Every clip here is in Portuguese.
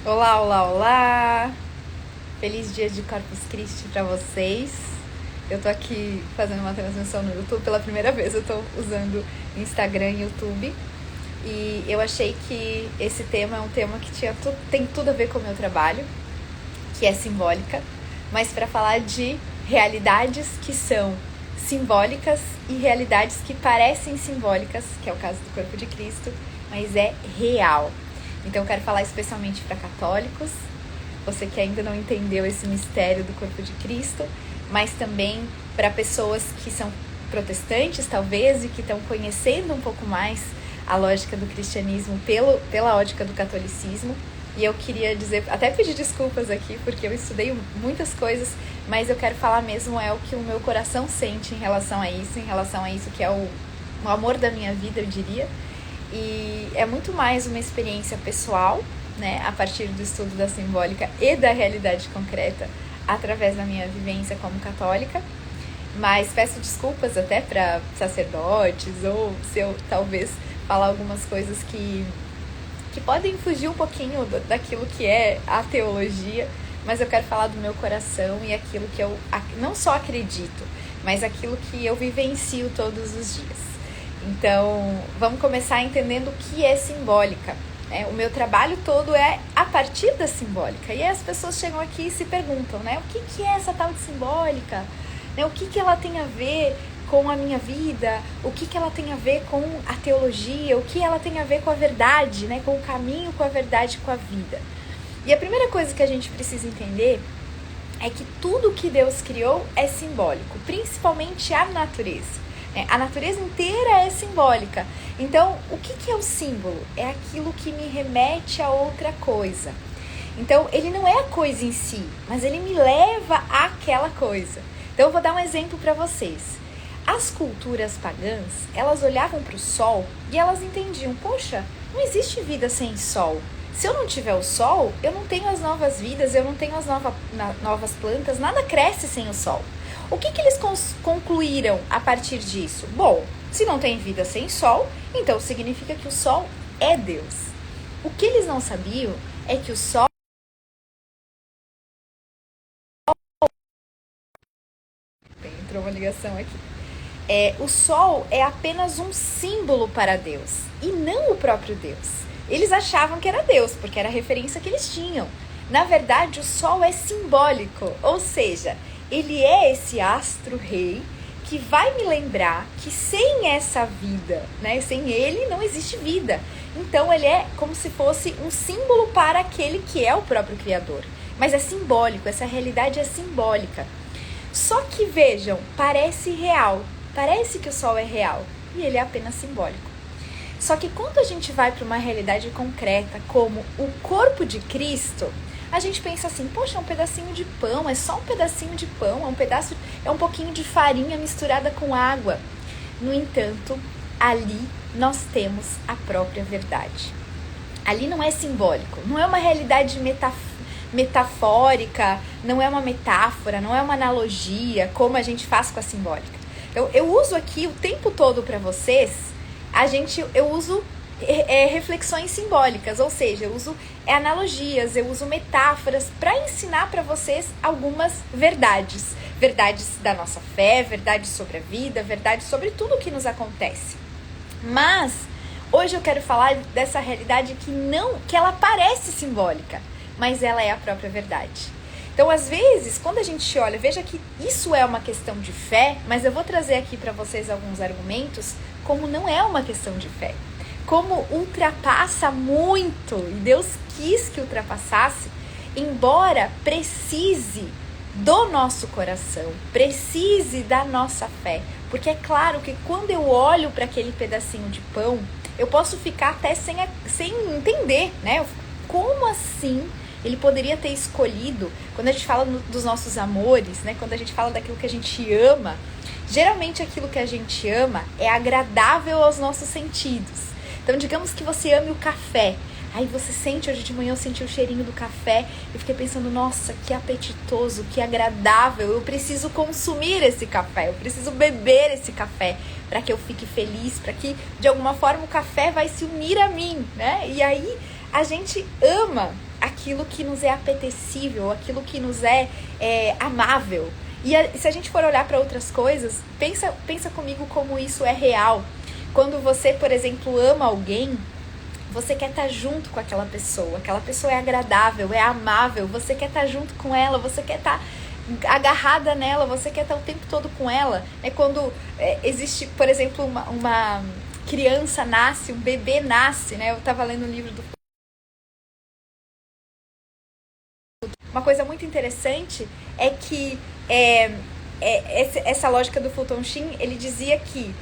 Olá, olá, olá! Feliz dia de Corpus Christi pra vocês. Eu tô aqui fazendo uma transmissão no YouTube pela primeira vez. Eu tô usando Instagram e YouTube. E eu achei que esse tema é um tema que tem tudo a ver com o meu trabalho, que é simbólica, mas para falar de realidades que são simbólicas e realidades que parecem simbólicas, que é o caso do corpo de Cristo, mas é real. Então eu quero falar especialmente para católicos, você que ainda não entendeu esse mistério do corpo de Cristo, mas também para pessoas que são protestantes, talvez, e que estão conhecendo um pouco mais a lógica do cristianismo pela ótica do catolicismo. E eu queria dizer, até pedir desculpas aqui, porque eu estudei muitas coisas, mas eu quero falar mesmo o que o meu coração sente em relação a isso que é o amor da minha vida, eu diria. E é muito mais uma experiência pessoal, né, a partir do estudo da simbólica e da realidade concreta, através da minha vivência como católica. Mas peço desculpas até para sacerdotes, ou se eu talvez falar algumas coisas que podem fugir um pouquinho daquilo que é a teologia, mas eu quero falar do meu coração e aquilo que eu não só acredito, mas aquilo que eu vivencio todos os dias. Então, vamos começar entendendo o que é simbólica. O meu trabalho todo é a partir da simbólica. E aí as pessoas chegam aqui e se perguntam, né? O que é essa tal de simbólica? O que ela tem a ver com a minha vida? O que ela tem a ver com a teologia? O que ela tem a ver com a verdade, né? Com o caminho, com a verdade, com a vida? E a primeira coisa que a gente precisa entender é que tudo que Deus criou é simbólico, principalmente a natureza. A natureza inteira é simbólica. Então, o que é o símbolo? É aquilo que me remete a outra coisa. Então, ele não é a coisa em si, mas ele me leva àquela coisa. Então, eu vou dar um exemplo para vocês. As culturas pagãs, elas olhavam para o sol e elas entendiam, poxa, não existe vida sem sol. Se eu não tiver o sol, eu não tenho as novas vidas, eu não tenho as novas plantas, nada cresce sem o sol. O que eles concluíram a partir disso? Bom, se não tem vida sem sol, então significa que o sol é Deus. O que eles não sabiam é que o sol... Entrou uma ligação aqui. O sol é apenas um símbolo para Deus e não o próprio Deus. Eles achavam que era Deus, porque era a referência que eles tinham. Na verdade, o sol é simbólico, ou seja, ele é esse astro-rei que vai me lembrar que sem essa vida, né, sem ele não existe vida. Então ele é como se fosse um símbolo para aquele que é o próprio Criador. Mas é simbólico, essa realidade é simbólica. Só que vejam, parece real, parece que o sol é real e ele é apenas simbólico. Só que quando a gente vai para uma realidade concreta, como o corpo de Cristo, a gente pensa assim, poxa, é um pedacinho de pão, é só um pedacinho de pão, é um pouquinho de farinha misturada com água. No entanto, ali nós temos a própria verdade. Ali não é simbólico, não é uma realidade metafórica, não é uma metáfora, não é uma analogia, como a gente faz com a simbólica. Então, eu uso aqui o tempo todo para vocês, eu uso reflexões simbólicas, ou seja, eu uso analogias, eu uso metáforas para ensinar para vocês algumas verdades da nossa fé, verdades sobre a vida, verdades sobre tudo o que nos acontece. Mas hoje eu quero falar dessa realidade que ela parece simbólica, mas ela é a própria verdade. Então, às vezes, quando a gente olha, veja que isso é uma questão de fé, mas eu vou trazer aqui para vocês alguns argumentos como não é uma questão de fé. Como ultrapassa muito, e Deus quis que ultrapassasse, embora precise do nosso coração, precise da nossa fé. Porque é claro que quando eu olho para aquele pedacinho de pão, eu posso ficar até sem entender, né? Como assim ele poderia ter escolhido, quando a gente fala dos nossos amores, né? Quando a gente fala daquilo que a gente ama, geralmente aquilo que a gente ama é agradável aos nossos sentidos. Então, digamos que você ame o café. Aí você sente, hoje de manhã eu senti o cheirinho do café. Eu fiquei pensando, nossa, que apetitoso, que agradável. Eu preciso consumir esse café, eu preciso beber esse café para que eu fique feliz, para que, de alguma forma, o café vai se unir a mim, né? E aí, a gente ama aquilo que nos é apetecível, aquilo que nos é amável. E se a gente for olhar para outras coisas, pensa comigo como isso é real. Quando você, por exemplo, ama alguém, você quer estar junto com aquela pessoa é agradável, é amável, você quer estar junto com ela, você quer estar agarrada nela, você quer estar o tempo todo com ela. Quando existe, por exemplo, uma criança nasce, um bebê nasce, né? Eu estava lendo um livro do... Uma coisa muito interessante é que essa lógica do Fulton Sheen, ele dizia que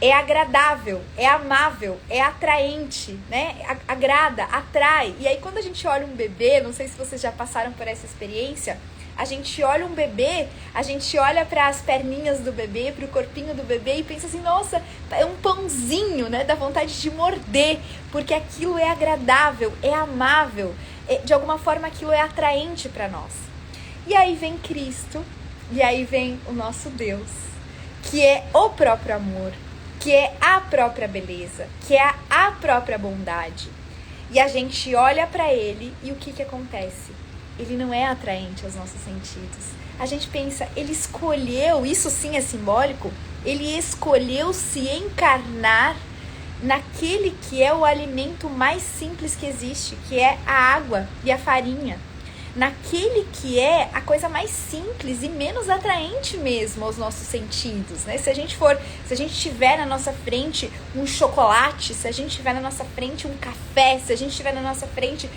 é agradável, é amável, é atraente, né? Agrada, atrai. E aí quando a gente olha um bebê, não sei se vocês já passaram por essa experiência, a gente olha um bebê, a gente olha para as perninhas do bebê, para o corpinho do bebê e pensa assim, nossa, é um pãozinho, né? Dá vontade de morder, porque aquilo é agradável, é amável, de alguma forma aquilo é atraente para nós. E aí vem Cristo, e aí vem o nosso Deus, que é o próprio amor, que é a própria beleza, que é a própria bondade. E a gente olha para ele e o que acontece? Ele não é atraente aos nossos sentidos. A gente pensa, ele escolheu, isso sim é simbólico, ele escolheu se encarnar naquele que é o alimento mais simples que existe, que é a água e a farinha. Naquele que é a coisa mais simples e menos atraente mesmo aos nossos sentidos, né? Se a gente tiver na nossa frente um chocolate, se a gente tiver na nossa frente um café, se a gente tiver na nossa frente,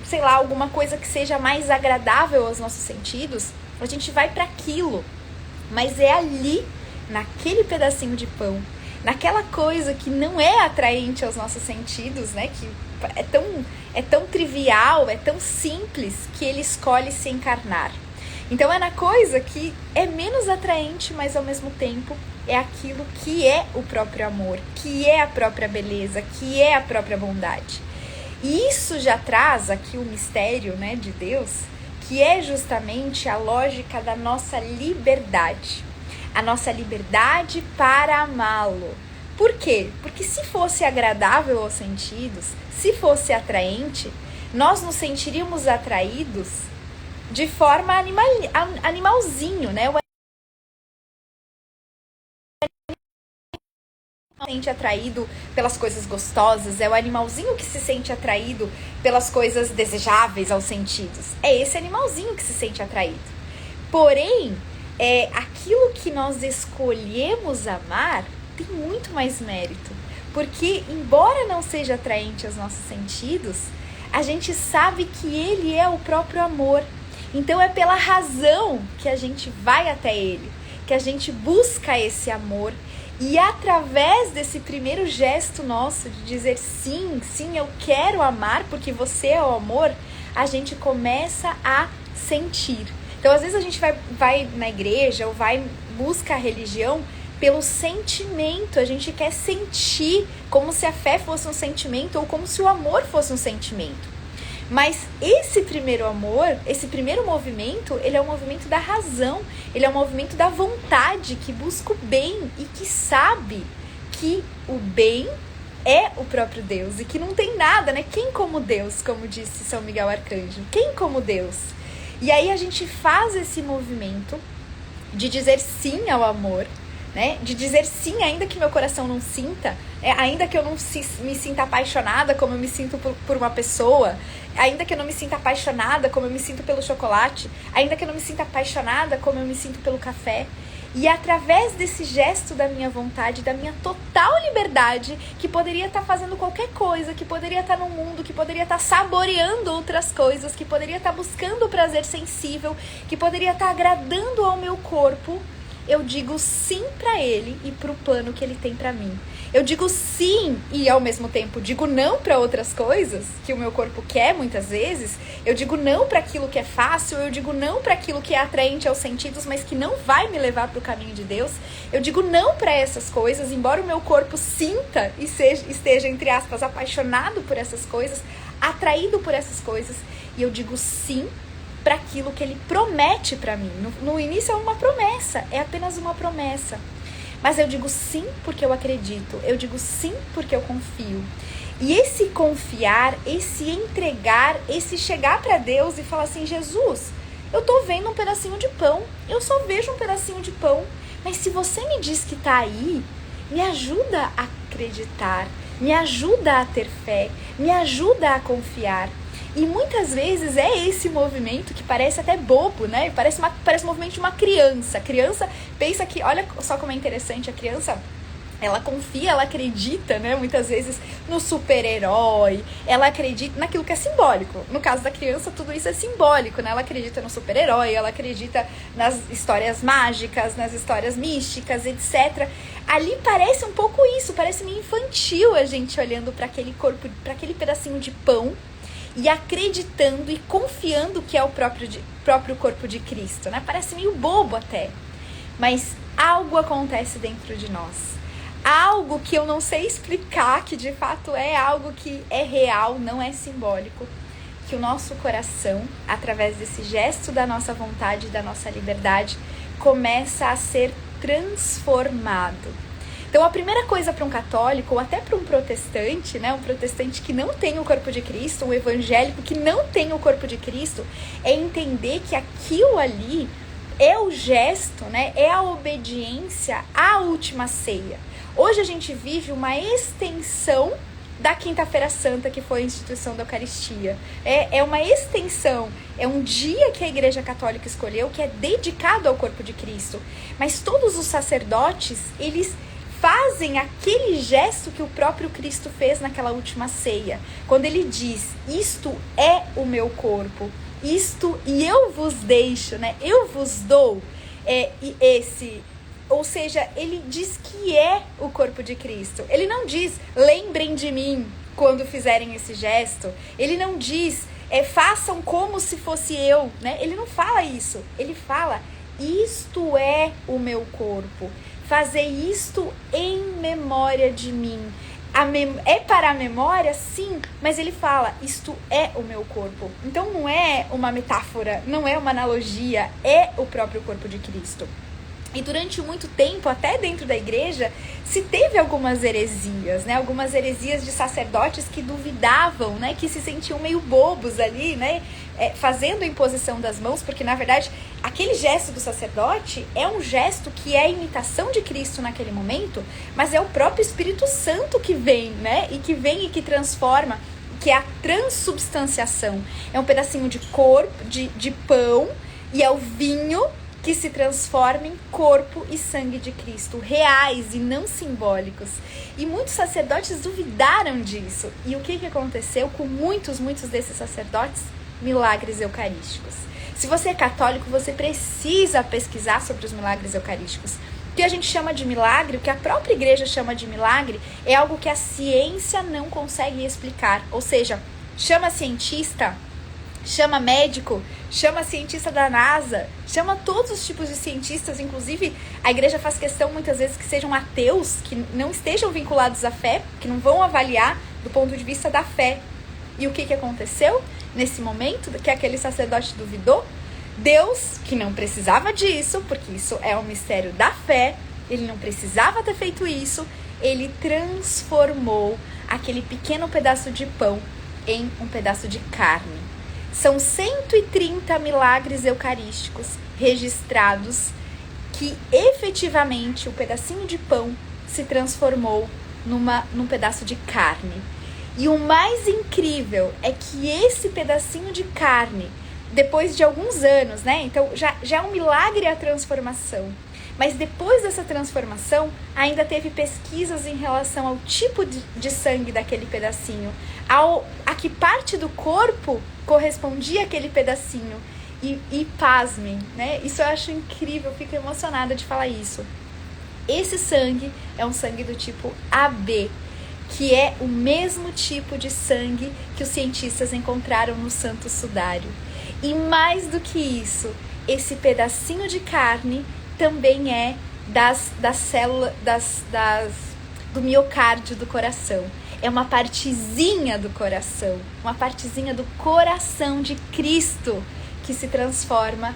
sei lá, alguma coisa que seja mais agradável aos nossos sentidos, a gente vai para aquilo. Mas é ali, naquele pedacinho de pão, naquela coisa que não é atraente aos nossos sentidos, né? Que é tão trivial, é tão simples, que ele escolhe se encarnar. Então é na coisa que é menos atraente, mas ao mesmo tempo é aquilo que é o próprio amor, que é a própria beleza, que é a própria bondade. E isso já traz aqui o mistério, né, de Deus, que é justamente a lógica da nossa liberdade. A nossa liberdade para amá-lo. Por quê? Porque se fosse agradável aos sentidos, se fosse atraente, nós nos sentiríamos atraídos de forma animalzinho, né? Se sente atraído pelas coisas gostosas, é o animalzinho que se sente atraído pelas coisas desejáveis aos sentidos. É esse animalzinho que se sente atraído. Porém, aquilo que nós escolhemos amar tem muito mais mérito. Porque, embora não seja atraente aos nossos sentidos, a gente sabe que ele é o próprio amor. Então é pela razão que a gente vai até ele, que a gente busca esse amor. E através desse primeiro gesto nosso de dizer sim, eu quero amar porque você é o amor, a gente começa a sentir. Então às vezes a gente vai na igreja ou busca a religião pelo sentimento, a gente quer sentir como se a fé fosse um sentimento ou como se o amor fosse um sentimento. Mas esse primeiro amor, esse primeiro movimento, ele é um movimento da razão, ele é um movimento da vontade, que busca o bem e que sabe que o bem é o próprio Deus e que não tem nada, né? Quem como Deus, como disse São Miguel Arcanjo? Quem como Deus? E aí a gente faz esse movimento de dizer sim ao amor, né? De dizer sim, ainda que meu coração não sinta, ainda que eu não me sinta apaixonada como eu me sinto por uma pessoa, ainda que eu não me sinta apaixonada como eu me sinto pelo chocolate, ainda que eu não me sinta apaixonada como eu me sinto pelo café. E através desse gesto da minha vontade, da minha total liberdade, que poderia estar fazendo qualquer coisa, que poderia estar no mundo, que poderia estar saboreando outras coisas, que poderia estar buscando o prazer sensível, que poderia estar agradando ao meu corpo, eu digo sim para ele e para o plano que ele tem para mim. Eu digo sim e ao mesmo tempo digo não para outras coisas que o meu corpo quer muitas vezes. Eu digo não para aquilo que é fácil, eu digo não para aquilo que é atraente aos sentidos, mas que não vai me levar para o caminho de Deus. Eu digo não para essas coisas, embora o meu corpo sinta e esteja, entre aspas, apaixonado por essas coisas, atraído por essas coisas. E eu digo sim para aquilo que ele promete para mim. No início é uma promessa, é apenas uma promessa. Mas eu digo sim porque eu acredito, eu digo sim porque eu confio. E esse confiar, esse entregar, esse chegar para Deus e falar assim, Jesus, eu tô vendo um pedacinho de pão, eu só vejo um pedacinho de pão, mas se você me diz que tá aí, me ajuda a acreditar, me ajuda a ter fé, me ajuda a confiar. E muitas vezes é esse movimento que parece até bobo, né? Parece um movimento de uma criança. A criança pensa que, olha só como é interessante, a criança, ela confia, ela acredita, né? Muitas vezes no super-herói, ela acredita naquilo que é simbólico. No caso da criança, tudo isso é simbólico, né? Ela acredita no super-herói, ela acredita nas histórias mágicas, nas histórias místicas, etc. Ali parece um pouco isso, parece meio infantil a gente olhando para aquele corpo, para aquele pedacinho de pão, e acreditando e confiando que é o próprio corpo de Cristo, né? Parece meio bobo até, mas algo acontece dentro de nós. Algo que eu não sei explicar, que de fato é algo que é real, não é simbólico. Que o nosso coração, através desse gesto da nossa vontade, da nossa liberdade, começa a ser transformado. Então, a primeira coisa para um católico, ou até para um protestante, né, um protestante que não tem o corpo de Cristo, um evangélico que não tem o corpo de Cristo, é entender que aquilo ali é o gesto, né, é a obediência à última ceia. Hoje a gente vive uma extensão da Quinta-feira Santa, que foi a instituição da Eucaristia. É uma extensão, é um dia que a Igreja Católica escolheu, que é dedicado ao corpo de Cristo. Mas todos os sacerdotes, eles fazem aquele gesto que o próprio Cristo fez naquela última ceia. Quando ele diz, isto é o meu corpo, isto e eu vos deixo, né? Eu vos dou ou seja, ele diz que é o corpo de Cristo. Ele não diz, lembrem de mim quando fizerem esse gesto. Ele não diz, façam como se fosse eu, né? Ele não fala isso. Ele fala, isto é o meu corpo. Fazer isto em memória de mim. É para a memória? Sim, mas ele fala, isto é o meu corpo. Então não é uma metáfora, não é uma analogia, é o próprio corpo de Cristo. E durante muito tempo, até dentro da igreja, se teve algumas heresias, né? Algumas heresias de sacerdotes que duvidavam, né? Que se sentiam meio bobos ali, né? Fazendo a imposição das mãos, porque na verdade aquele gesto do sacerdote é um gesto que é a imitação de Cristo naquele momento, mas é o próprio Espírito Santo que vem, né? E que transforma, que é a transubstanciação. É um pedacinho de corpo, de pão, e é o vinho que se transforma em corpo e sangue de Cristo, reais e não simbólicos. E muitos sacerdotes duvidaram disso. E o que aconteceu com muitos desses sacerdotes? Milagres eucarísticos. Se você é católico, você precisa pesquisar sobre os milagres eucarísticos. O que a gente chama de milagre, o que a própria igreja chama de milagre, é algo que a ciência não consegue explicar. Ou seja, chama cientista, chama médico, chama cientista da NASA, chama todos os tipos de cientistas, inclusive a igreja faz questão muitas vezes que sejam ateus, que não estejam vinculados à fé, que não vão avaliar do ponto de vista da fé. E o que aconteceu nesse momento que aquele sacerdote duvidou? Deus, que não precisava disso, porque isso é um mistério da fé, ele não precisava ter feito isso, ele transformou aquele pequeno pedaço de pão em um pedaço de carne. São 130 milagres eucarísticos registrados que efetivamente o pedacinho de pão se transformou num pedaço de carne. E o mais incrível é que esse pedacinho de carne, depois de alguns anos, né? Então já é um milagre a transformação. Mas depois dessa transformação, ainda teve pesquisas em relação ao tipo de sangue daquele pedacinho, a que parte do corpo correspondia aquele pedacinho. E pasmem, né? Isso eu acho incrível, eu fico emocionada de falar isso. Esse sangue é um sangue do tipo AB, que é o mesmo tipo de sangue que os cientistas encontraram no Santo Sudário. E mais do que isso, esse pedacinho de carne também é das células, do miocárdio do coração. É uma partezinha do coração, uma partezinha do coração de Cristo que se transforma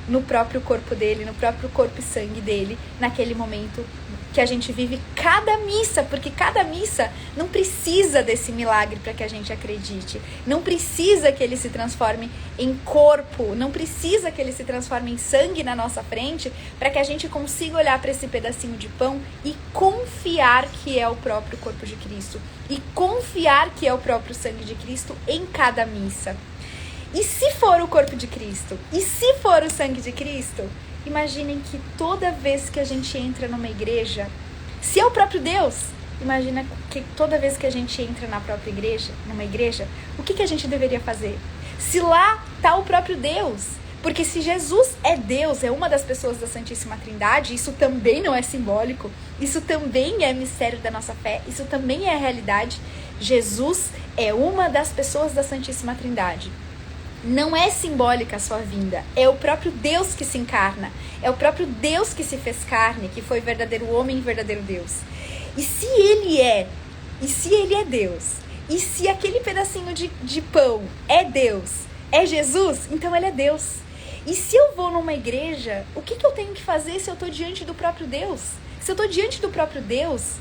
no próprio corpo dele, no próprio corpo e sangue dele, naquele momento que a gente vive cada missa, porque cada missa não precisa desse milagre para que a gente acredite. Não precisa que ele se transforme em corpo, não precisa que ele se transforme em sangue na nossa frente para que a gente consiga olhar para esse pedacinho de pão e confiar que é o próprio corpo de Cristo. E confiar que é o próprio sangue de Cristo em cada missa. E se for o corpo de Cristo? E se for o sangue de Cristo? Imaginem que toda vez que a gente entra numa igreja, se é o próprio Deus, imagina que toda vez que a gente entra na própria igreja, numa igreja, o que a gente deveria fazer? Se lá está o próprio Deus, porque se Jesus é Deus, é uma das pessoas da Santíssima Trindade, isso também não é simbólico, isso também é mistério da nossa fé, isso também é realidade. Jesus é uma das pessoas da Santíssima Trindade. Não é simbólica a sua vinda, é o próprio Deus que se encarna, é o próprio Deus que se fez carne, que foi verdadeiro homem e verdadeiro Deus. E se ele é Deus, e se aquele pedacinho de pão é Deus, é Jesus, então ele é Deus. E se eu vou numa igreja, o que eu tenho que fazer se eu estou diante do próprio Deus? Se eu estou diante do próprio Deus,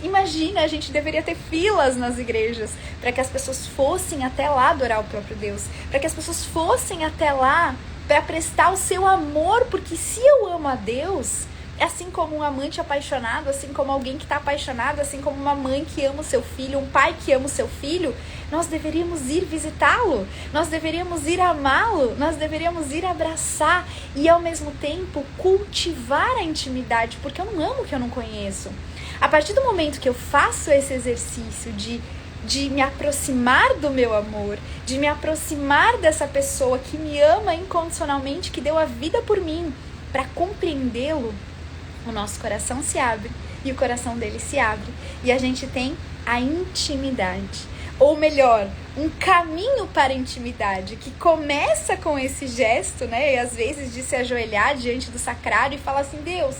imagina, a gente deveria ter filas nas igrejas para que as pessoas fossem até lá adorar o próprio Deus, para que as pessoas fossem até lá para prestar o seu amor, porque se eu amo a Deus, assim como um amante apaixonado, assim como alguém que está apaixonado, assim como uma mãe que ama o seu filho, um pai que ama o seu filho, nós deveríamos ir visitá-lo, nós deveríamos ir amá-lo, nós deveríamos ir abraçar e ao mesmo tempo cultivar a intimidade, porque eu não amo o que eu não conheço. A partir do momento que eu faço esse exercício de me aproximar do meu amor, de me aproximar dessa pessoa que me ama incondicionalmente, que deu a vida por mim, para compreendê-lo, o nosso coração se abre e o coração dele se abre e a gente tem a intimidade. Ou melhor, um caminho para a intimidade que começa com esse gesto, né? E às vezes de se ajoelhar diante do sacrário e falar assim, Deus,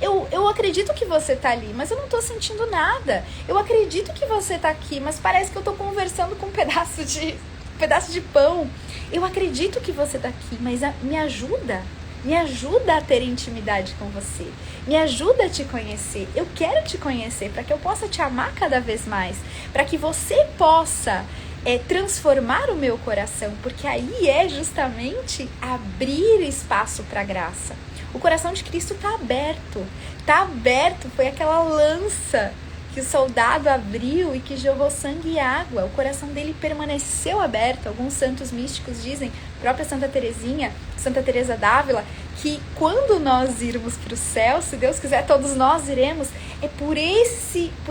eu acredito que você tá ali, mas eu não tô sentindo nada. Eu acredito que você tá aqui, mas parece que eu tô conversando com um pedaço de pão. Eu acredito que você tá aqui, mas me ajuda a ter intimidade com você. Me ajuda a te conhecer. Eu quero te conhecer para que eu possa te amar cada vez mais. Para que você possa transformar o meu coração. Porque aí é justamente abrir espaço para a graça. O coração de Cristo está aberto. Está aberto. Foi aquela lança que o soldado abriu e que jorrou sangue e água. O coração dele permaneceu aberto. Alguns santos místicos dizem, própria Santa Teresinha, Santa Teresa d'Ávila, que quando nós irmos para o céu, se Deus quiser, todos nós iremos, é por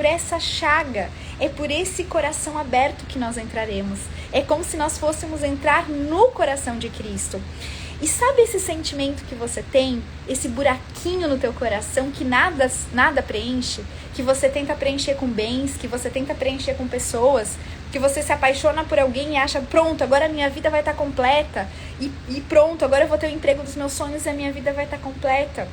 essa chaga, é por esse coração aberto que nós entraremos. É como se nós fôssemos entrar no coração de Cristo. E sabe esse sentimento que você tem, esse buraquinho no teu coração que nada preenche, que você tenta preencher com bens, que você tenta preencher com pessoas, que você se apaixona por alguém e acha, pronto, agora a minha vida vai estar completa, e pronto, agora eu vou ter o emprego dos meus sonhos e a minha vida vai estar completa.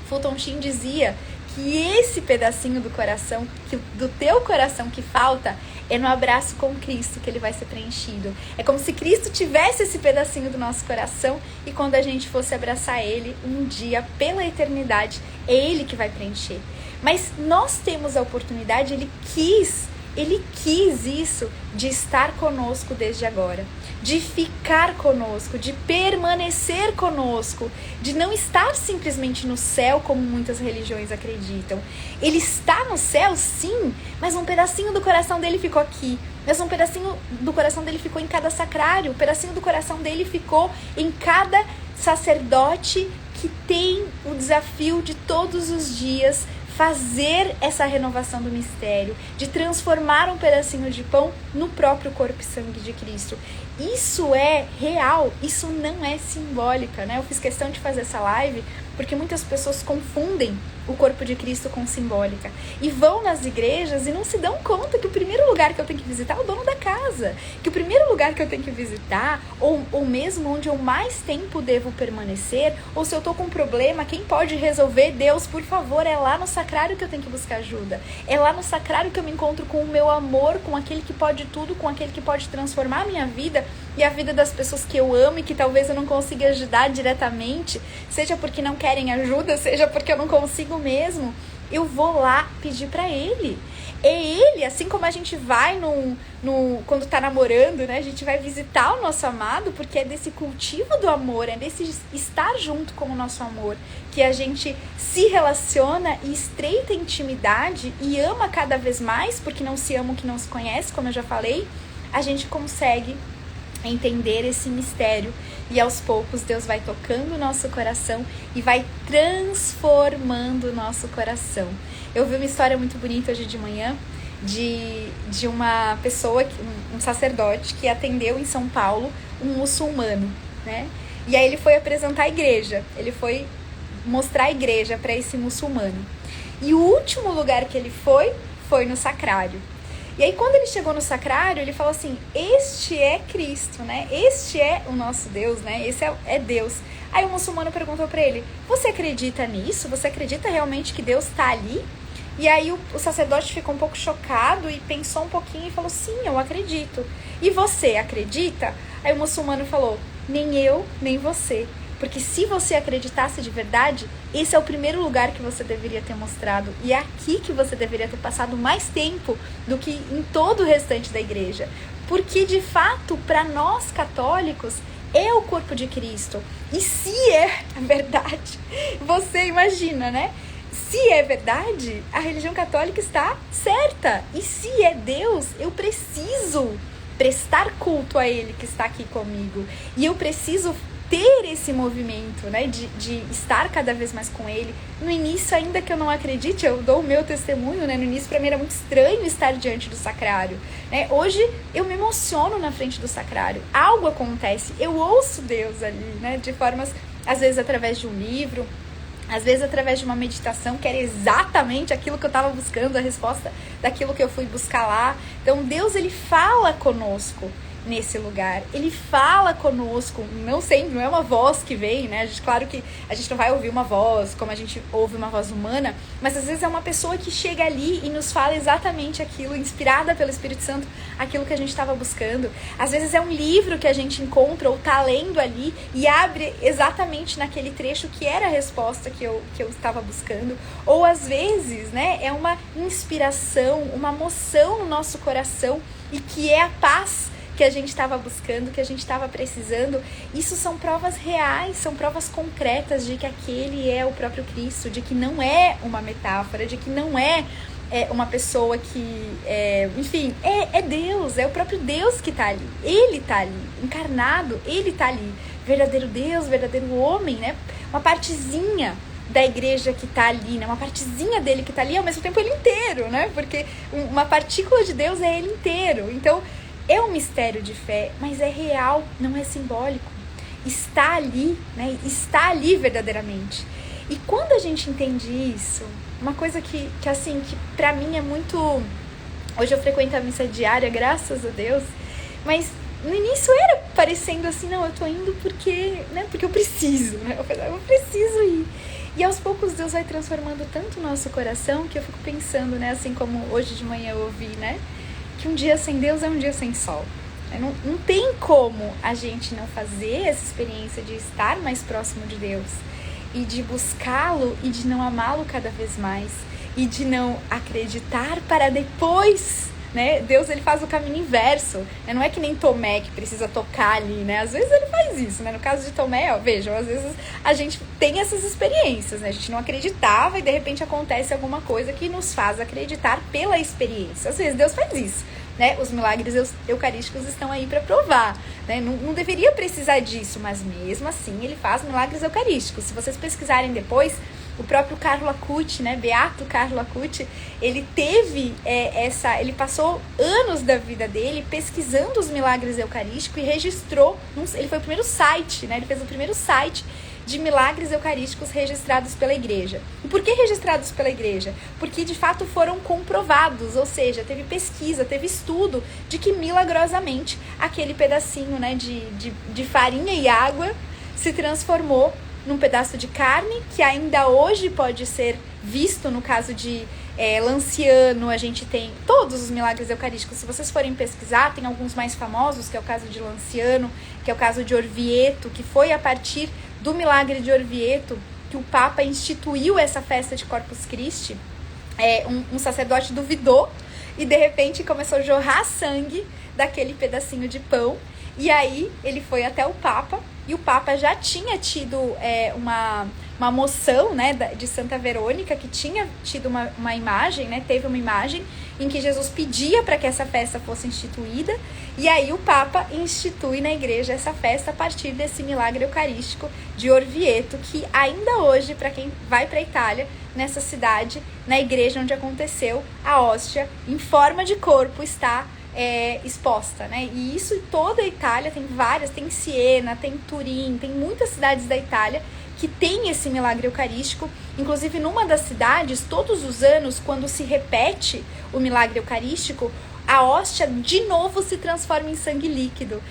Fulton Sheen dizia que esse pedacinho do coração, do teu coração que falta, é no abraço com Cristo que ele vai ser preenchido. É como se Cristo tivesse esse pedacinho do nosso coração e quando a gente fosse abraçar ele um dia, pela eternidade, é ele que vai preencher. Mas nós temos a oportunidade, ele quis isso, de estar conosco desde agora, de ficar conosco, de permanecer conosco, de não estar simplesmente no céu como muitas religiões acreditam. Ele está no céu, sim, mas um pedacinho do coração dele ficou aqui, mas um pedacinho do coração dele ficou em cada sacrário, um pedacinho do coração dele ficou em cada sacerdote que tem o desafio de todos os dias fazer essa renovação do mistério, de transformar um pedacinho de pão no próprio corpo e sangue de Cristo. Isso é real, isso não é simbólica, né? Eu fiz questão de fazer essa live porque muitas pessoas confundem o corpo de Cristo com simbólica e vão nas igrejas e não se dão conta que o primeiro lugar que eu tenho que visitar é o dono da casa, que o primeiro lugar que eu tenho que visitar, ou mesmo onde eu mais tempo devo permanecer, ou se eu tô com um problema, quem pode resolver? Deus, por favor, é lá no sacrário que eu tenho que buscar ajuda, é lá no sacrário que eu me encontro com o meu amor, com aquele que pode tudo, com aquele que pode transformar a minha vida e a vida das pessoas que eu amo e que talvez eu não consiga ajudar diretamente, seja porque não querem ajuda, seja porque eu não consigo mesmo. eu vou lá pedir pra ele. É ele, assim como a gente vai quando tá namorando, né? A gente vai visitar o nosso amado, porque é desse cultivo do amor, é desse estar junto com o nosso amor, que a gente se relaciona e estreita intimidade e ama cada vez mais, porque não se ama o que não se conhece, como eu já falei, a gente consegue entender esse mistério e aos poucos Deus vai tocando o nosso coração e vai transformando o nosso coração. Eu vi uma história muito bonita hoje de manhã de uma pessoa, um sacerdote que atendeu em São Paulo um muçulmano, né? E aí ele foi apresentar a igreja, ele foi mostrar a igreja para esse muçulmano. E o último lugar que ele foi no sacrário. E aí quando ele chegou no sacrário, ele falou assim, este é Cristo, né? Este é o nosso Deus, né? Esse é Deus. Aí o muçulmano perguntou para ele, você acredita nisso? Você acredita realmente que Deus está ali? E aí o sacerdote ficou um pouco chocado e pensou um pouquinho e falou, sim, eu acredito. E você acredita? Aí o muçulmano falou, nem eu, nem você. Porque se você acreditasse de verdade, esse é o primeiro lugar que você deveria ter mostrado. E é aqui que você deveria ter passado mais tempo do que em todo o restante da igreja. Porque, de fato, para nós católicos, é o corpo de Cristo. E se é a verdade, você imagina, né? Se é verdade, a religião católica está certa. E se é Deus, eu preciso prestar culto a Ele que está aqui comigo. E eu preciso ter esse movimento, né, de estar cada vez mais com ele. No início, ainda que eu não acredite, eu dou o meu testemunho, né, no início para mim era muito estranho estar diante do sacrário, né, hoje eu me emociono na frente do sacrário, algo acontece, eu ouço Deus ali, né, de formas, às vezes através de um livro, às vezes através de uma meditação, que era exatamente aquilo que eu estava buscando, a resposta daquilo que eu fui buscar lá. Então Deus, ele fala conosco nesse lugar, ele fala conosco, não sempre, não é uma voz que vem, né, claro que a gente não vai ouvir uma voz como a gente ouve uma voz humana, mas às vezes é uma pessoa que chega ali e nos fala exatamente aquilo, inspirada pelo Espírito Santo, aquilo que a gente estava buscando. Às vezes é um livro que a gente encontra ou tá lendo ali e abre exatamente naquele trecho que era a resposta que eu estava buscando, ou às vezes, né, é uma inspiração, uma moção no nosso coração e que é a paz que a gente estava buscando, que a gente estava precisando. Isso são provas reais, são provas concretas de que aquele é o próprio Cristo, de que não é uma metáfora, de que não é uma pessoa que, enfim, é Deus, é o próprio Deus que está ali. Ele está ali, encarnado, ele está ali. Verdadeiro Deus, verdadeiro homem, né? Uma partezinha da igreja que está ali, né? Uma partezinha dele que está ali, ao mesmo tempo ele inteiro, né? Porque uma partícula de Deus é ele inteiro. Então, é um mistério de fé, mas é real, não é simbólico. Está ali, né? Está ali verdadeiramente. E quando a gente entende isso, uma coisa que pra mim é muito... Hoje eu frequento a missa diária, graças a Deus, mas no início era parecendo assim, não, eu tô indo porque eu preciso, né? Eu preciso ir. E aos poucos Deus vai transformando tanto o nosso coração que eu fico pensando, né? Assim como hoje de manhã eu ouvi, né? Que um dia sem Deus é um dia sem sol. Não tem como a gente não fazer essa experiência de estar mais próximo de Deus e de buscá-lo e de não amá-lo cada vez mais e de não acreditar para depois, né? Deus, ele faz o caminho inverso, né? Não é que nem Tomé que precisa tocar ali, né? Às vezes ele faz isso, né? No caso de Tomé, ó, vejam, às vezes a gente tem essas experiências, né? A gente não acreditava e de repente acontece alguma coisa que nos faz acreditar pela experiência. Às vezes Deus faz isso, né? Os milagres eucarísticos estão aí para provar, né? Não deveria precisar disso, mas mesmo assim ele faz milagres eucarísticos. Se vocês pesquisarem depois, o próprio Carlo Acutis, né, Beato Carlo Acutis, ele teve ele passou anos da vida dele pesquisando os milagres eucarísticos e registrou, ele foi o primeiro site, né, ele fez o primeiro site de milagres eucarísticos registrados pela igreja. E por que registrados pela igreja? Porque de fato foram comprovados, ou seja, teve pesquisa, teve estudo de que milagrosamente aquele pedacinho, né, de farinha e água se transformou num pedaço de carne, que ainda hoje pode ser visto no caso de Lanciano. A gente tem todos os milagres eucarísticos, se vocês forem pesquisar, tem alguns mais famosos, que é o caso de Lanciano, que é o caso de Orvieto, que foi a partir do milagre de Orvieto que o Papa instituiu essa festa de Corpus Christi, um sacerdote duvidou e de repente começou a jorrar sangue daquele pedacinho de pão. E aí ele foi até o Papa, e o Papa já tinha tido uma moção, né, de Santa Verônica, que tinha tido uma imagem, né, teve uma imagem em que Jesus pedia para que essa festa fosse instituída, e aí o Papa institui na igreja essa festa a partir desse milagre eucarístico de Orvieto, que ainda hoje, para quem vai para a Itália, nessa cidade, na igreja onde aconteceu, a hóstia em forma de corpo está exposta, né? E isso em toda a Itália, tem várias, tem Siena, tem Turim, tem muitas cidades da Itália que tem esse milagre eucarístico. Inclusive, numa das cidades, todos os anos, quando se repete o milagre eucarístico, a hóstia de novo se transforma em sangue líquido.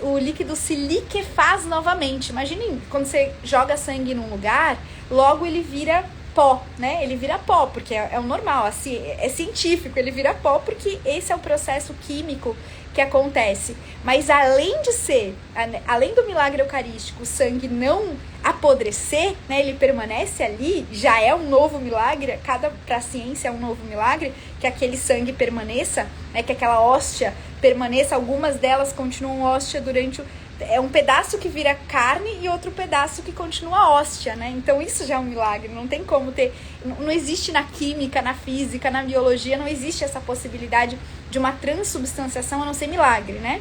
O líquido se liquefaz novamente. Imaginem, quando você joga sangue num lugar, logo ele vira pó, né? Ele vira pó, porque é o normal, assim, é científico, ele vira pó porque esse é o processo químico que acontece. Mas além do milagre eucarístico, o sangue não apodrecer, né? Ele permanece ali, já é um novo milagre, para a ciência é um novo milagre, que aquele sangue permaneça, né? Que aquela hóstia permaneça, algumas delas continuam hóstia durante é um pedaço que vira carne e outro pedaço que continua hóstia, né? Então isso já é um milagre, não tem como ter, não existe na química, na física, na biologia, não existe essa possibilidade de uma transubstanciação a não ser milagre, né?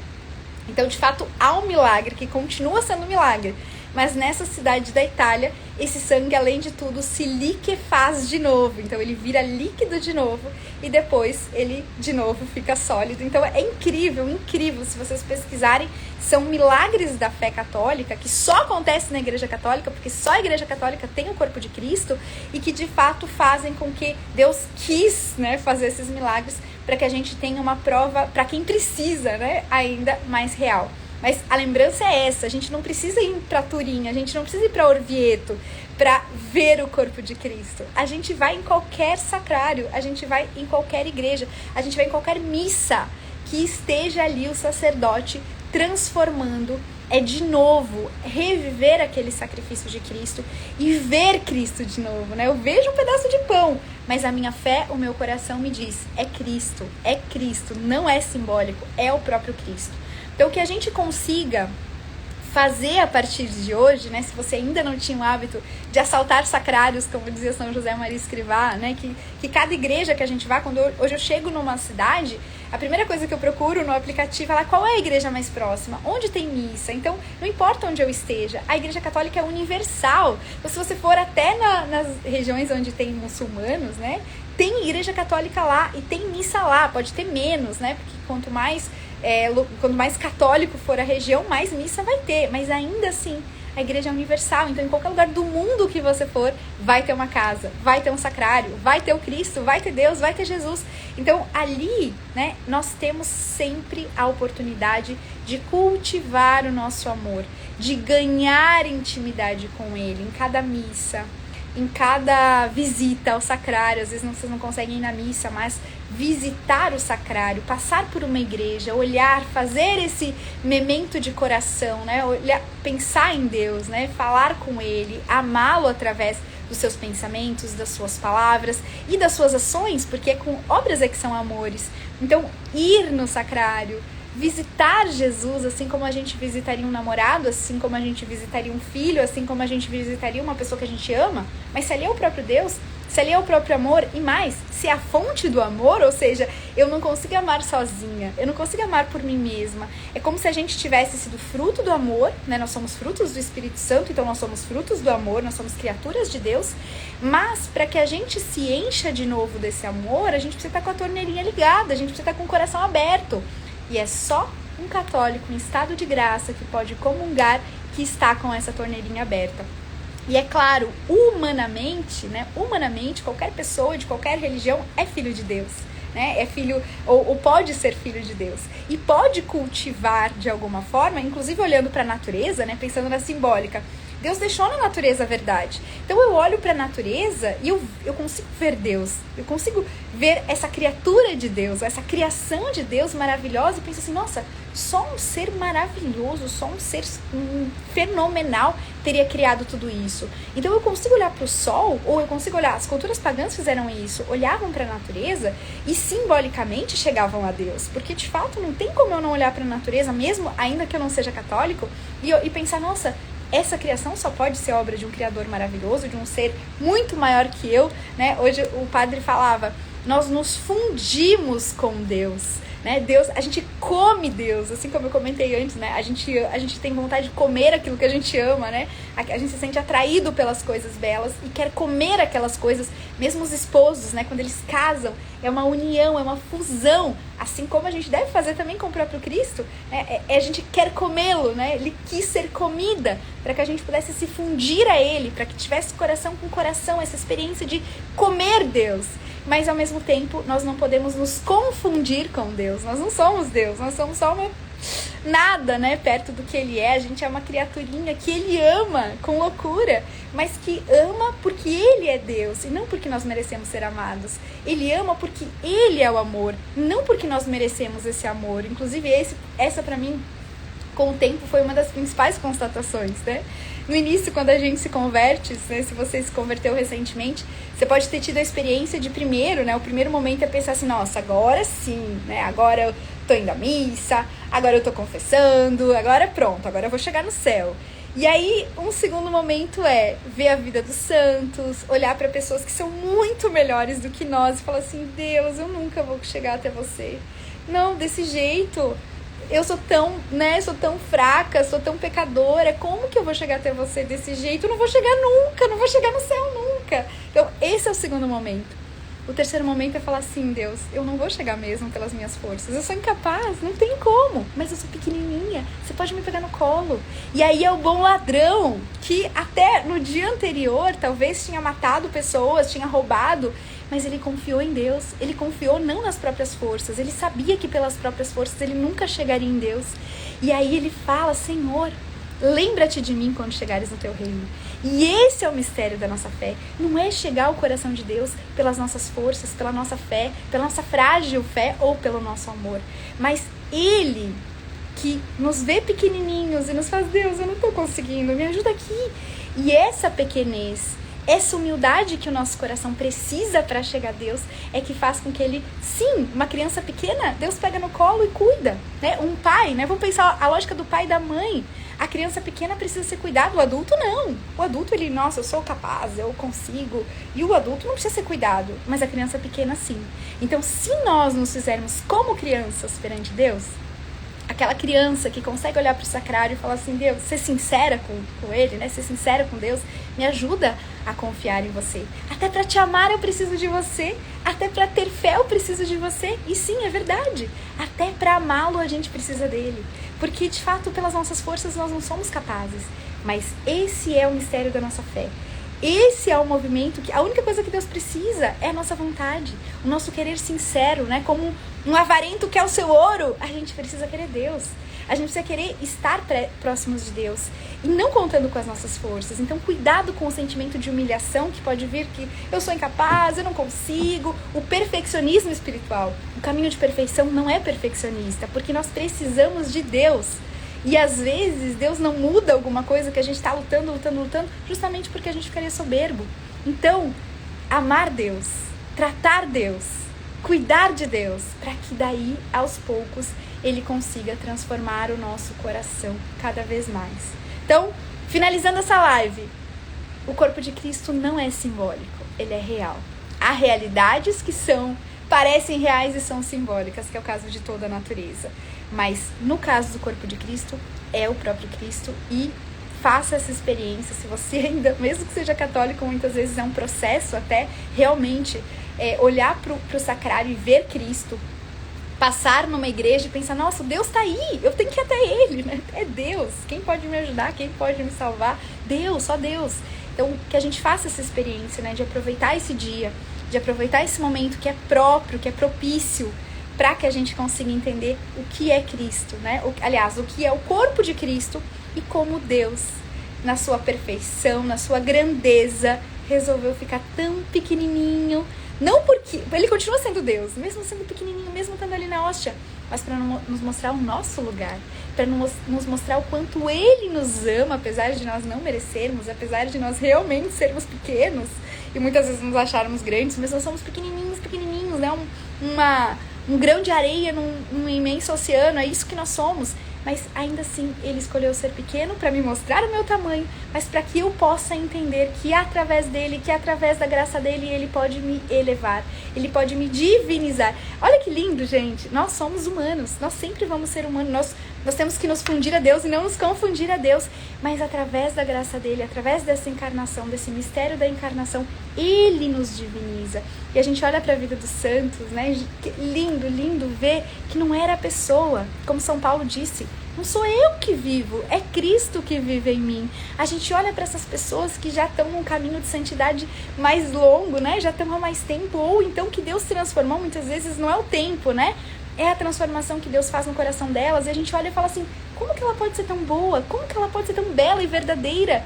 Então, de fato, há um milagre que continua sendo um milagre, mas nessa cidade da Itália, esse sangue, além de tudo, se liquefaz de novo. Então, ele vira líquido de novo e depois ele, de novo, fica sólido. Então, é incrível, incrível. Se vocês pesquisarem, são milagres da fé católica que só acontecem na Igreja Católica, porque só a Igreja Católica tem o corpo de Cristo e que, de fato, fazem com que Deus quis, né, fazer esses milagres para que a gente tenha uma prova, para quem precisa, né, ainda mais real. Mas a lembrança é essa, a gente não precisa ir para Turim, a gente não precisa ir para Orvieto para ver o corpo de Cristo. A gente vai em qualquer sacrário, a gente vai em qualquer igreja, a gente vai em qualquer missa que esteja ali o sacerdote transformando, de novo, reviver aquele sacrifício de Cristo e ver Cristo de novo, né? Eu vejo um pedaço de pão, mas a minha fé, o meu coração me diz, é Cristo, não é simbólico, é o próprio Cristo. Então, que a gente consiga fazer a partir de hoje, né? Se você ainda não tinha o hábito de assaltar sacrários, como dizia São José Maria Escrivá, né? Que cada igreja que a gente vá, hoje eu chego numa cidade, a primeira coisa que eu procuro no aplicativo é lá, qual é a igreja mais próxima? Onde tem missa? Então, não importa onde eu esteja, a Igreja Católica é universal. Então, se você for até nas regiões onde tem muçulmanos, né? Tem igreja católica lá e tem missa lá, pode ter menos, né? Porque quanto mais católico for a região, mais missa vai ter. Mas ainda assim, a igreja é universal. Então, em qualquer lugar do mundo que você for, vai ter uma casa, vai ter um sacrário, vai ter o Cristo, vai ter Deus, vai ter Jesus. Então, ali, né, nós temos sempre a oportunidade de cultivar o nosso amor, de ganhar intimidade com Ele em cada missa, em cada visita ao sacrário. Às vezes vocês não conseguem ir na missa, mas visitar o sacrário, passar por uma igreja, olhar, fazer esse memento de coração, né? Olhar, pensar em Deus, né? Falar com Ele, amá-lo através dos seus pensamentos, das suas palavras e das suas ações, porque com obras é que são amores. Então, ir no sacrário, visitar Jesus, assim como a gente visitaria um namorado, assim como a gente visitaria um filho, assim como a gente visitaria uma pessoa que a gente ama, mas se ali é o próprio Deus, se ali é o próprio amor, e mais, se é a fonte do amor, ou seja, eu não consigo amar sozinha, eu não consigo amar por mim mesma, é como se a gente tivesse sido fruto do amor, né? Nós somos frutos do Espírito Santo, então nós somos frutos do amor, nós somos criaturas de Deus, mas para que a gente se encha de novo desse amor, a gente precisa estar com a torneirinha ligada, a gente precisa estar com o coração aberto. E é só um católico em estado de graça que pode comungar, que está com essa torneirinha aberta. E é claro, humanamente, né? Humanamente, qualquer pessoa de qualquer religião é filho de Deus, né? É filho, ou pode ser filho de Deus. E pode cultivar de alguma forma, inclusive olhando para a natureza, né? Pensando na simbólica. Deus deixou na natureza a verdade. Então eu olho para a natureza e eu consigo ver Deus. Eu consigo ver essa criatura de Deus, essa criação de Deus maravilhosa e penso assim, nossa, Só um ser maravilhoso, só um ser fenomenal teria criado tudo isso. Então eu consigo olhar para o sol, ou eu consigo olhar, as culturas pagãs fizeram isso, olhavam para a natureza e simbolicamente chegavam a Deus. Porque de fato não tem como eu não olhar para a natureza, mesmo ainda que eu não seja católico, e pensar, nossa, essa criação só pode ser obra de um Criador maravilhoso, de um ser muito maior que eu, né? Hoje o padre falava, nós nos fundimos com Deus, né? Deus, a gente come Deus, assim como eu comentei antes, né? A gente tem vontade de comer aquilo que a gente ama, né? A gente se sente atraído pelas coisas belas e quer comer aquelas coisas, mesmo os esposos, né? Quando eles casam, é uma união, é uma fusão, assim como a gente deve fazer também com o próprio Cristo, né? A gente quer comê-lo, né? Ele quis ser comida para que a gente pudesse se fundir a Ele, para que tivesse coração com coração, essa experiência de comer Deus. Mas ao mesmo tempo, nós não podemos nos confundir com Deus. Nós não somos Deus, nós somos só nada, né, perto do que Ele é. A gente é uma criaturinha que Ele ama com loucura, mas que ama porque Ele é Deus e não porque nós merecemos ser amados. Ele ama porque Ele é o amor, não porque nós merecemos esse amor. Inclusive, essa para mim, com o tempo, foi uma das principais constatações, né? No início, quando a gente se converte, né, se você se converteu recentemente, você pode ter tido a experiência de primeiro, né? O primeiro momento é pensar assim, nossa, agora sim, né? Agora eu tô indo à missa, agora eu tô confessando, agora pronto, agora eu vou chegar no céu. E aí, um segundo momento é ver a vida dos santos, olhar para pessoas que são muito melhores do que nós e falar assim, Deus, eu nunca vou chegar até você. Não, desse jeito... Eu sou tão, né, sou tão fraca, sou tão pecadora, como que eu vou chegar até você desse jeito? Eu não vou chegar nunca, não vou chegar no céu nunca. Então, esse é o segundo momento. O terceiro momento é falar assim, Deus, eu não vou chegar mesmo pelas minhas forças, eu sou incapaz, não tem como, mas eu sou pequenininha, você pode me pegar no colo. E aí é o bom ladrão, que até no dia anterior, talvez tinha matado pessoas, tinha roubado, mas ele confiou em Deus, ele confiou não nas próprias forças, ele sabia que pelas próprias forças ele nunca chegaria em Deus. E aí ele fala, Senhor, lembra-te de mim quando chegares no teu reino. E esse é o mistério da nossa fé, não é chegar ao coração de Deus pelas nossas forças, pela nossa fé, pela nossa frágil fé ou pelo nosso amor, mas Ele que nos vê pequenininhos e nos faz, Deus, eu não estou conseguindo, me ajuda aqui. E essa pequenez, essa humildade que o nosso coração precisa para chegar a Deus é que faz com que ele, sim, uma criança pequena, Deus pega no colo e cuida, né? Um pai, né? Vamos pensar a lógica do pai e da mãe. A criança pequena precisa ser cuidado, o adulto não. O adulto, ele, nossa, eu sou capaz, eu consigo. E o adulto não precisa ser cuidado, mas a criança pequena, sim. Então, se nós nos fizermos como crianças perante Deus, aquela criança que consegue olhar para o sacrário e falar assim, Deus, ser sincera com Ele, né? Ser sincera com Deus, me ajuda a confiar em você. Até para te amar eu preciso de você. Até para ter fé eu preciso de você. E sim, é verdade. Até para amá-lo a gente precisa dele. Porque, de fato, pelas nossas forças nós não somos capazes. Mas esse é o mistério da nossa fé. Esse é o movimento que a única coisa que Deus precisa é a nossa vontade, o nosso querer sincero, né? Como um avarento quer o seu ouro, a gente precisa querer Deus. A gente precisa querer estar próximos de Deus e não contando com as nossas forças. Então, cuidado com o sentimento de humilhação que pode vir, que eu sou incapaz, eu não consigo. O perfeccionismo espiritual, o caminho de perfeição não é perfeccionista, porque nós precisamos de Deus. E às vezes Deus não muda alguma coisa que a gente está lutando, justamente porque a gente ficaria soberbo. Então, amar Deus, tratar Deus, cuidar de Deus, para que daí, aos poucos, Ele consiga transformar o nosso coração cada vez mais. Então, finalizando essa live, o corpo de Cristo não é simbólico, ele é real. Há realidades que parecem reais e são simbólicas, que é o caso de toda a natureza. Mas no caso do corpo de Cristo, é o próprio Cristo e faça essa experiência. Se você ainda, mesmo que seja católico, muitas vezes é um processo até realmente olhar para o sacrário e ver Cristo, passar numa igreja e pensar, nossa, Deus está aí, eu tenho que ir até Ele, né? É Deus, quem pode me ajudar, quem pode me salvar? Deus, só Deus. Então, que a gente faça essa experiência, né, de aproveitar esse dia, de aproveitar esse momento que é próprio, que é propício, para que a gente consiga entender o que é Cristo, né? Aliás, o que é o corpo de Cristo e como Deus, na sua perfeição, na sua grandeza, resolveu ficar tão pequenininho. Não porque... Ele continua sendo Deus, mesmo sendo pequenininho, mesmo estando ali na hóstia. mas para nos mostrar o nosso lugar, para nos mostrar o quanto Ele nos ama, apesar de nós não merecermos, apesar de nós realmente sermos pequenos e muitas vezes nos acharmos grandes, mas nós somos pequenininhos, né? Um grão de areia num imenso oceano, é isso que nós somos. Mas ainda assim, Ele escolheu ser pequeno para me mostrar o meu tamanho, mas para que eu possa entender que através dEle, que através da graça dEle, Ele pode me elevar, Ele pode me divinizar. Olha que lindo, gente! Nós somos humanos, nós sempre vamos ser humanos, nós temos que nos fundir a Deus e não nos confundir a Deus, mas através da graça dEle, através dessa encarnação, desse mistério da encarnação, Ele nos diviniza. E a gente olha para a vida dos santos, né? Lindo ver que não era a pessoa, como São Paulo disse, não sou eu que vivo, é Cristo que vive em mim. A gente olha para essas pessoas que já estão num caminho de santidade mais longo, né? Já estão há mais tempo, ou então que Deus transformou, muitas vezes não é o tempo, né? É a transformação que Deus faz no coração delas, e a gente olha e fala assim, como que ela pode ser tão boa? Como que ela pode ser tão bela e verdadeira?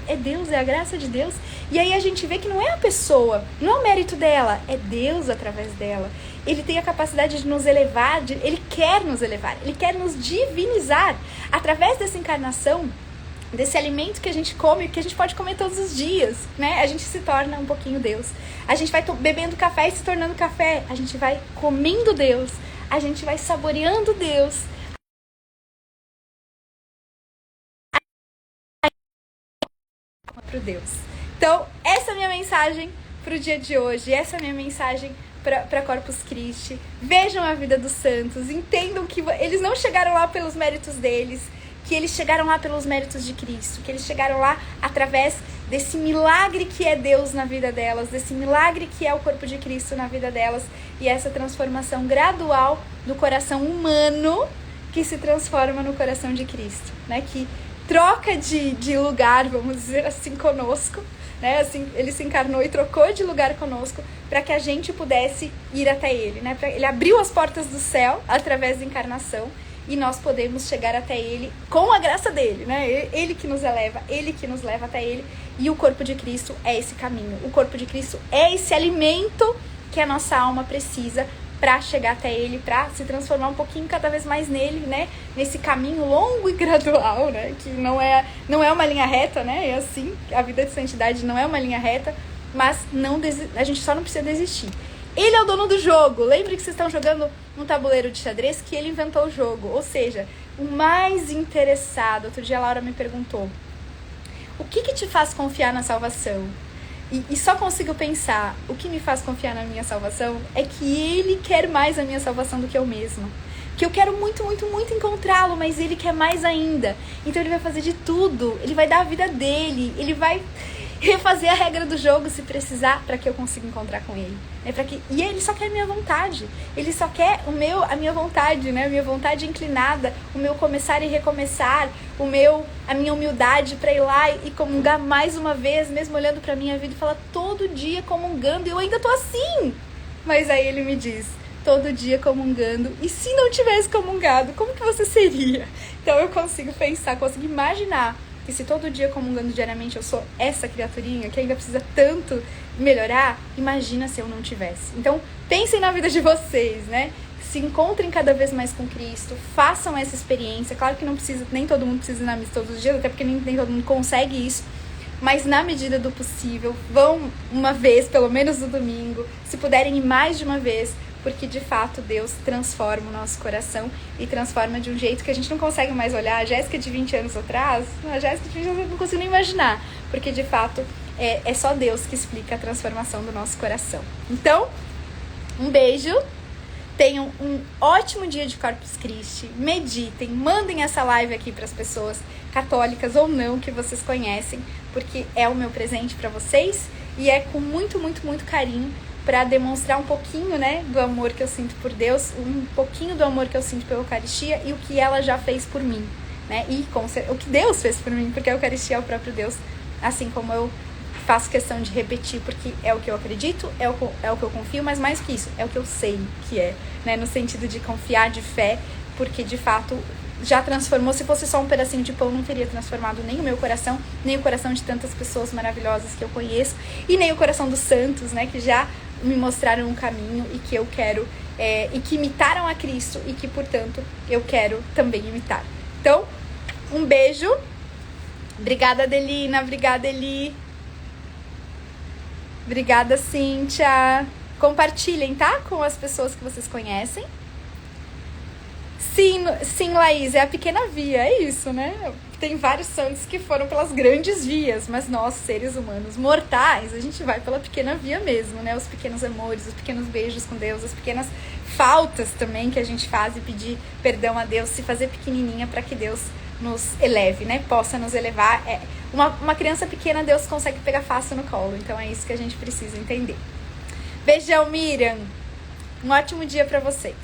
É Deus, é a graça de Deus. E aí a gente vê que não é a pessoa, não é o mérito dela, é Deus através dela. Ele tem a capacidade de nos elevar, Ele quer nos elevar, Ele quer nos divinizar. Através dessa encarnação, desse alimento que a gente come, que a gente pode comer todos os dias, né? A gente se torna um pouquinho Deus. A gente vai bebendo café e se tornando café. A gente vai comendo Deus. A gente vai saboreando Deus. Pro Deus. Então, essa é a minha mensagem pro dia de hoje. Essa é a minha mensagem para Corpus Christi. Vejam a vida dos santos. Entendam que eles não chegaram lá pelos méritos deles, que eles chegaram lá pelos méritos de Cristo, que eles chegaram lá através desse milagre que é Deus na vida delas, desse milagre que é o corpo de Cristo na vida delas, e essa transformação gradual do coração humano que se transforma no coração de Cristo, né? Que troca de lugar, vamos dizer assim, conosco, né? Assim, Ele se encarnou e trocou de lugar conosco para que a gente pudesse ir até Ele, né? Ele abriu as portas do céu através da encarnação, e nós podemos chegar até Ele com a graça dEle, né? Ele que nos eleva, Ele que nos leva até Ele, e o corpo de Cristo é esse caminho. O corpo de Cristo é esse alimento que a nossa alma precisa para chegar até Ele, para se transformar um pouquinho cada vez mais nele, né? Nesse caminho longo e gradual, né? Que não é uma linha reta, né? É assim, a vida de santidade não é uma linha reta, mas a gente só não precisa desistir. Ele é o dono do jogo. Lembre que vocês estão jogando um tabuleiro de xadrez, que ele inventou o jogo. Ou seja, o mais interessado. Outro dia a Laura me perguntou, o que te faz confiar na salvação? E só consigo pensar, o que me faz confiar na minha salvação é que Ele quer mais a minha salvação do que eu mesma. Que eu quero muito, muito, muito encontrá-lo, mas Ele quer mais ainda. Então Ele vai fazer de tudo. Ele vai dar a vida dEle. Ele vai refazer a regra do jogo se precisar para que eu consiga encontrar com Ele. E Ele só quer a minha vontade. Ele só quer a minha vontade, né? A minha vontade inclinada, o meu começar e recomeçar, a minha humildade para ir lá e comungar mais uma vez, mesmo olhando para a minha vida e falar todo dia comungando, e eu ainda tô assim. Mas aí Ele me diz, todo dia comungando, e se não tivesse comungado, como que você seria? Então eu consigo pensar, consigo imaginar que se todo dia comungando diariamente eu sou essa criaturinha que ainda precisa tanto melhorar, imagina se eu não tivesse. Então, pensem na vida de vocês, né? Se encontrem cada vez mais com Cristo, façam essa experiência. Claro que nem todo mundo precisa ir na missa todos os dias, até porque nem todo mundo consegue isso, mas na medida do possível, vão uma vez, pelo menos no domingo, se puderem ir mais de uma vez, porque de fato Deus transforma o nosso coração e transforma de um jeito que a gente não consegue mais olhar. A Jéssica de 20 anos atrás, eu não consigo nem imaginar, porque de fato é só Deus que explica a transformação do nosso coração. Então, um beijo, tenham um ótimo dia de Corpus Christi, meditem, mandem essa live aqui para as pessoas católicas ou não que vocês conhecem, porque é o meu presente para vocês e é com muito, muito, muito carinho, para demonstrar um pouquinho, né, do amor que eu sinto por Deus, um pouquinho do amor que eu sinto pela Eucaristia e o que ela já fez por mim, né, e o que Deus fez por mim, porque a Eucaristia é o próprio Deus, assim como eu faço questão de repetir, porque é o que eu acredito, é o que eu confio, mas mais que isso, é o que eu sei que é, né, no sentido de confiar, de fé, porque de fato já transformou. Se fosse só um pedacinho de pão, não teria transformado nem o meu coração, nem o coração de tantas pessoas maravilhosas que eu conheço, e nem o coração dos santos, né, que já me mostraram um caminho e que eu quero e que imitaram a Cristo e que, portanto, eu quero também imitar. Então, um beijo. Obrigada, Adelina. Obrigada, Eli. Obrigada, Cíntia. Compartilhem, tá? Com as pessoas que vocês conhecem. Sim, Laís, é a pequena via, é isso, né? Tem vários santos que foram pelas grandes vias, mas nós, seres humanos mortais, a gente vai pela pequena via mesmo, né? Os pequenos amores, os pequenos beijos com Deus, as pequenas faltas também que a gente faz e pedir perdão a Deus, se fazer pequenininha para que Deus nos eleve, né? Possa nos elevar. Uma criança pequena, Deus consegue pegar fácil no colo, então é isso que a gente precisa entender. Beijão, Miriam. Um ótimo dia para vocês.